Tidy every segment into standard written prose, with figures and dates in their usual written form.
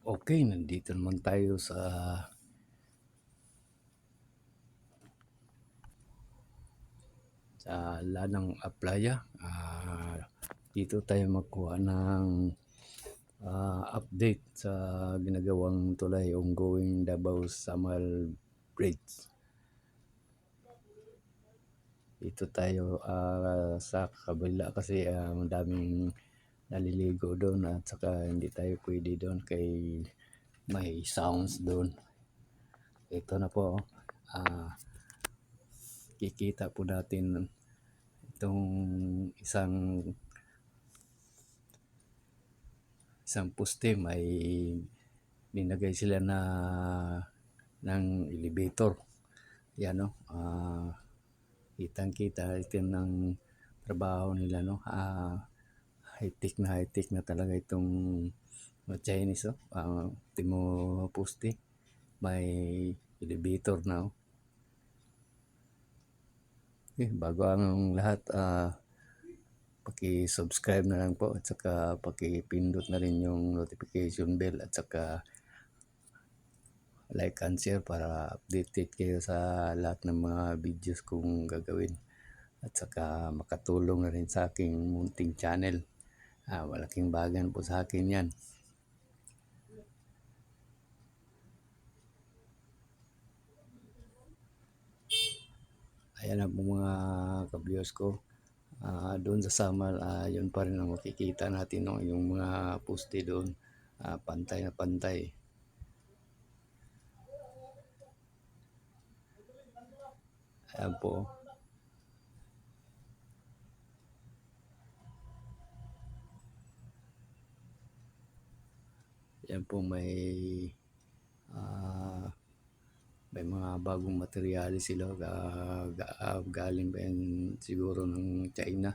Okay, nandito naman tayo sa Lanang Aplaya. Dito tayo magkuha ng update sa ginagawang tulay ongoing Davao Samal Bridge. Dito tayo sa kabila kasi madaming naliligo doon at saka hindi tayo pwede doon kay may sounds doon. Ito na po, kikita po natin itong isang poste, may ninagay sila ng elevator. Yan, no, kitang kita ito ng trabaho nila, no. High tech na talaga itong Chinese, timo poste, may elevator na, oh. Okay, bago ang lahat, paki-subscribe na lang po at saka paki-pindot na rin yung notification bell at saka like and share para updated kayo sa lahat ng mga videos kong gagawin at saka makatulong na rin sa aking munting channel. Malaking bagay po sa akin yan. Ayan ang mga ka-viewers ko. Doon sa Samal, yun pa rin ang makikita natin, no? Yung mga poste doon, pantay na pantay. Ayan po. Yan po, may mga bagong materyales sila, galing pa yan siguro ng China.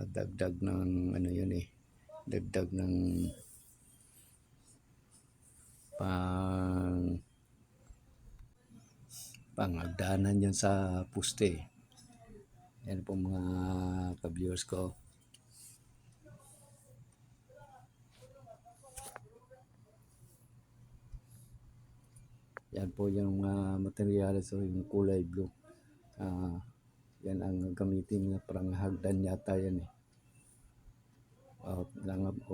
Dagdag ng ano yun, dagdag ng pangagdanan yan sa poste. Yan po mga ka-viewers ko. Yan po yung materyales, so yung kulay blue. Yan ang gamitin na parang hagdan yata yan,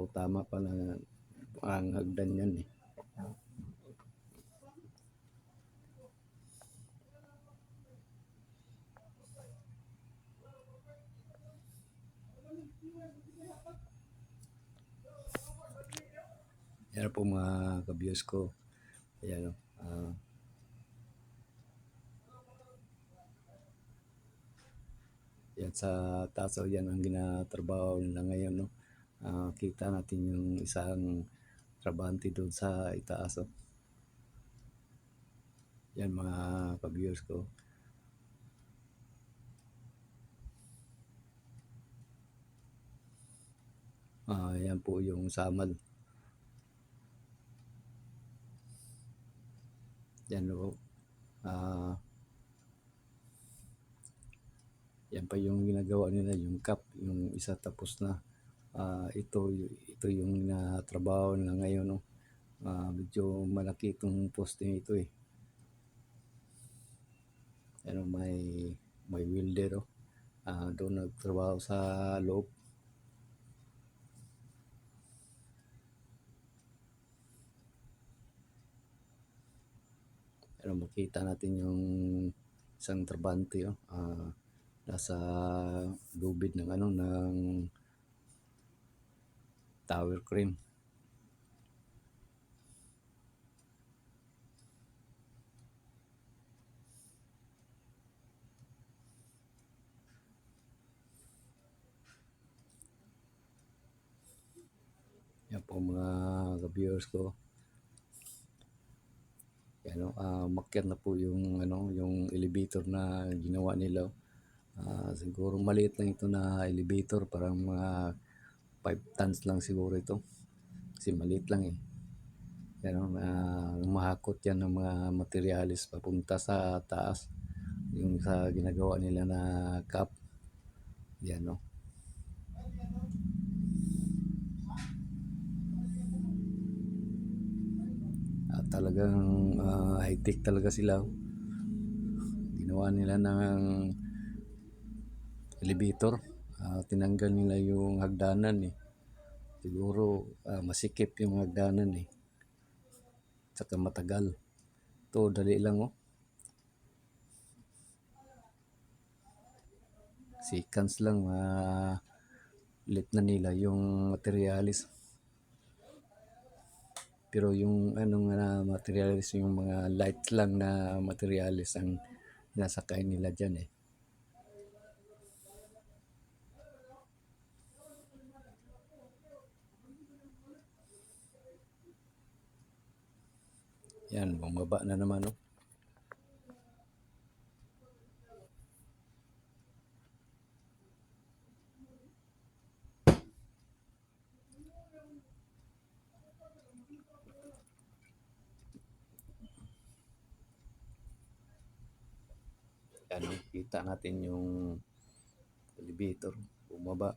tama pala, ang hagdan yan, Yan po mga ka-viewers ko. Ayan, yan sa taso, yan ang ginatrabaho nila ngayon, no. Kita natin yung isang trabante doon sa itaas, oh. Yan mga ka-viewers ko. Yan po yung Samal. Yan po. Yan pa yung ginagawa nila, yung cup, yung isa tapos na. Ito yung trabaho nila ngayon, no. Medyo malaki itong poste nito, Ano, may welder, doon nagtrabaho sa loob. Pero makita natin yung isang trabante, nasa lubid ng tower crane. Yan po mga ka-viewers ko. Yan, umakyat na po yung yung elevator na ginawa nila. Siguro maliit lang ito na elevator, parang mga 5 tons lang siguro ito. Kasi maliit lang, Yan, mahakot yan ng mga materyales papunta sa taas. Yung sa ginagawa nila na cup. Yan, no. talagang high-tech talaga sila. Ginawa nila ng elevator. Tinanggal nila yung hagdanan eh. Siguro masikip yung hagdanan eh. Tsaka matagal. Ito, dali lang oh. Seconds lang lit na nila yung materialis. Pero yung anong materialis, yung mga lights lang na materialis ang nasakay nila dyan eh. Yan, bumaba na naman oh. Yan, kita natin yung elevator bumaba.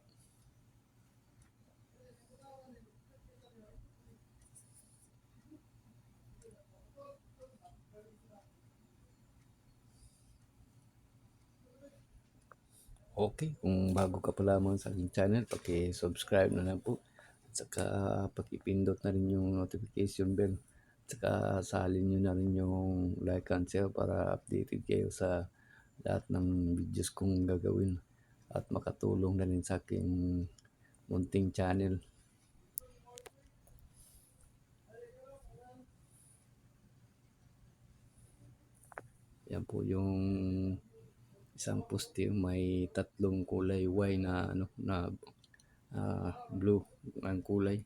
Okay, kung bago ka pa lamang sa aking channel, paki-subscribe na lang po. At saka paki-pindot na rin yung notification bell. At saka salin nyo na rin yung like and share para updated kayo sa lahat ng videos kong gagawin. At makatulong na rin sa aking munting channel. Yan po yung isang poste, may tatlong kulay Y na blue ang kulay.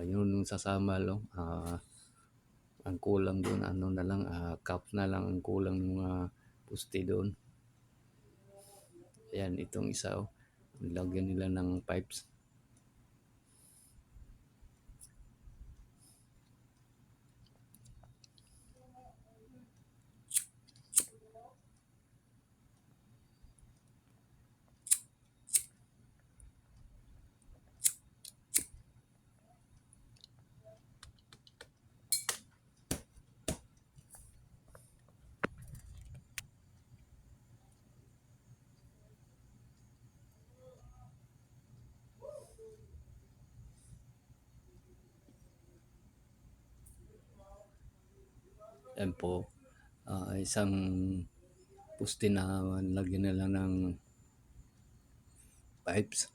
Yun sa Samal, ang kulang doon na lang, cap na lang ang kulang ng poste doon. Ayan, itong isa nilagyan nila ng pipes. Yan po, isang poste na lagyan nila ng pipes.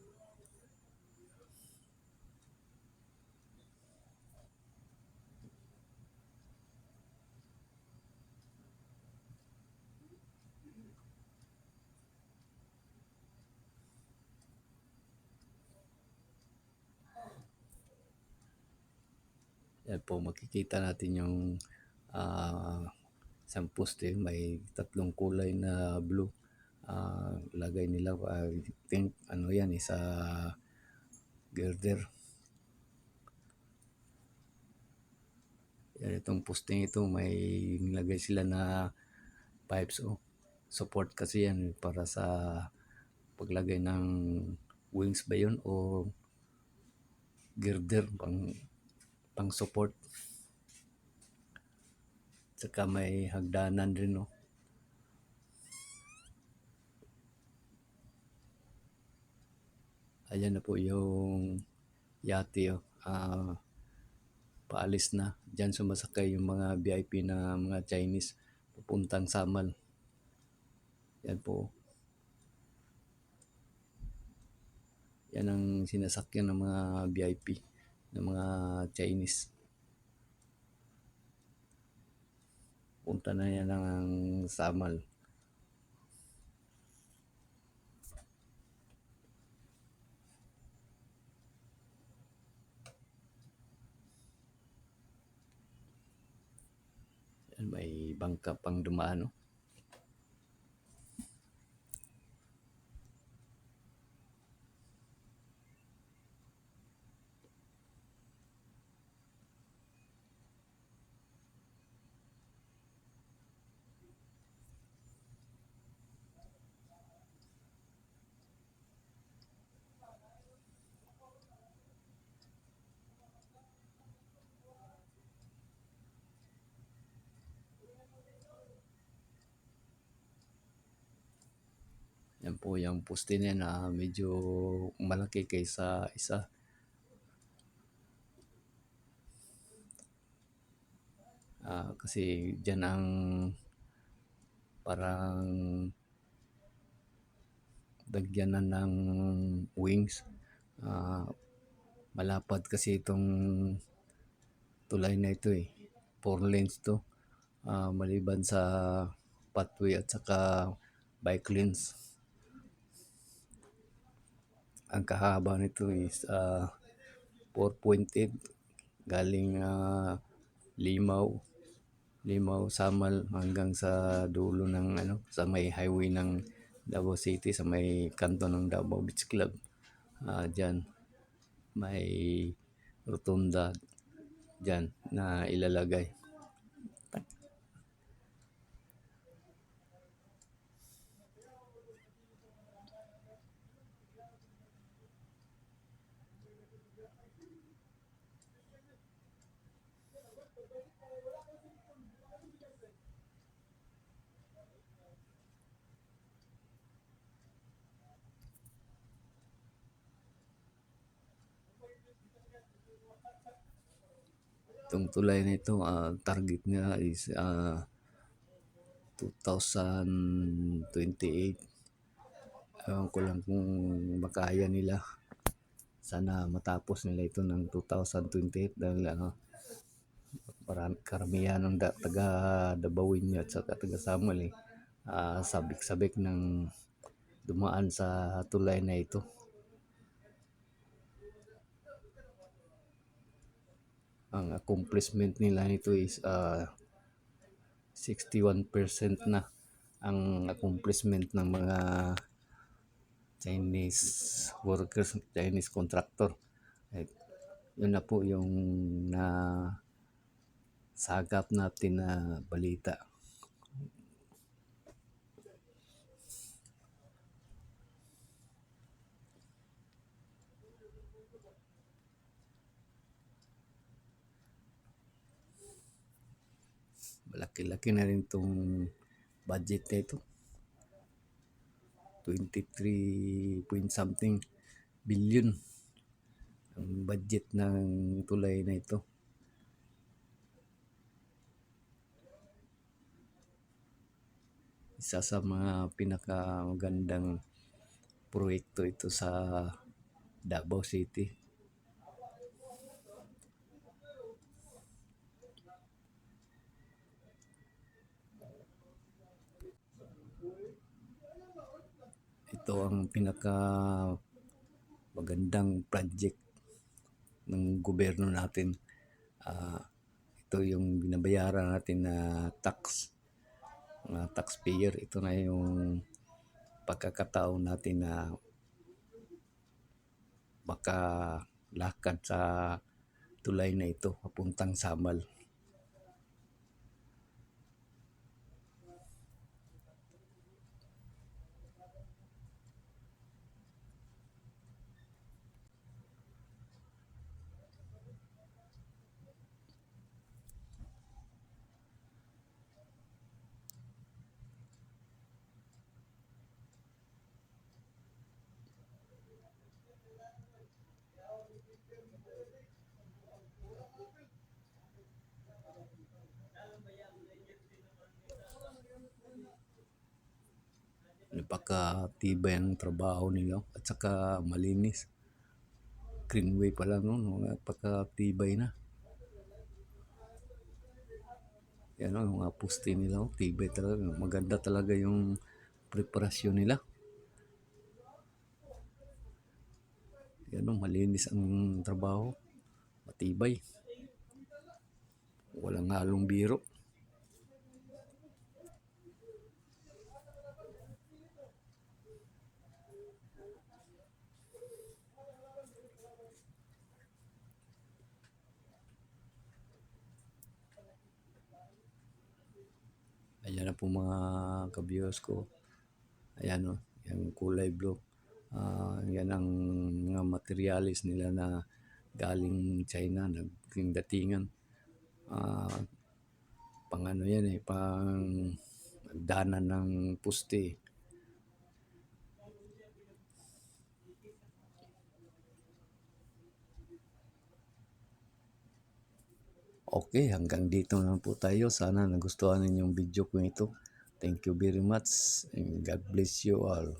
Yan po, makikita natin yung isang poste, may tatlong kulay na blue. Lagay nila, think, ano yan, isa girder. Yan, itong posting ito, may nilagay sila na pipes. Support kasi yan para sa paglagay ng wings ba yun o girder pang support. Saka may hagdanan rin Ayan na po yung yate paalis na. Diyan sumasakay yung mga VIP na mga Chinese pupuntang Samal. Yan po. Yan ang sinasakyan ng mga VIP ng mga Chinese. Punta na yan ng Samal. Yan, may bangka pang dumaan. Yan po yung poste niya na medyo malaki kaysa isa. Kasi dyan ang parang dagyanan ng wings. Ah, Malapad kasi itong tulay na ito eh. 4 lanes to. Maliban sa pathway at saka bike lanes. Ang kahaba nito is 4.8 galing Limaw, Limaw, Samal hanggang sa dulo ng sa may highway ng Davao City sa may kanto ng Davao Beach Club. Diyan may rotunda diyan na ilalagay. Itong tulay na ito, target niya is 2028. Ewan ko lang kung makaya nila. Sana matapos nila ito ng 2028 dahil karamihan ng taga Dabawin at saka taga Samuel sabik-sabik ng dumaan sa tulay na ito. Ang accomplishment nila nito is 61% na ang accomplishment ng mga Chinese workers, Chinese contractor. Yun na po yung na sagap natin na balita. Malaki-laki na rin itong budget na ito. 23 point something billion ang budget ng tulay na ito. Isa sa mga pinakamagandang proyekto ito sa Davao City. Ito ang pinaka magandang project ng gobyerno natin. Ito yung binabayaran natin na tax, mga taxpayer. Ito na yung pagkakataon natin na makalakad sa tulay na ito papuntang Samal. Napakatibay ang trabaho nila at saka malinis. Greenway pa lang nun, napakatibay na. Yan ang mga poste nila, tibay talaga. Maganda talaga yung preparasyon nila. Yan malinis ang trabaho. Matibay. Walang halong biro. Ayan na po mga ka-viewers ko. Ayan yung kulay blue. Yan ang mga materialis nila na galing China, naging datingan. Pang yan pang danan ng puste. Okay, hanggang dito na lang po tayo. Sana nagustuhan ninyong video ko ito. Thank you very much and God bless you all.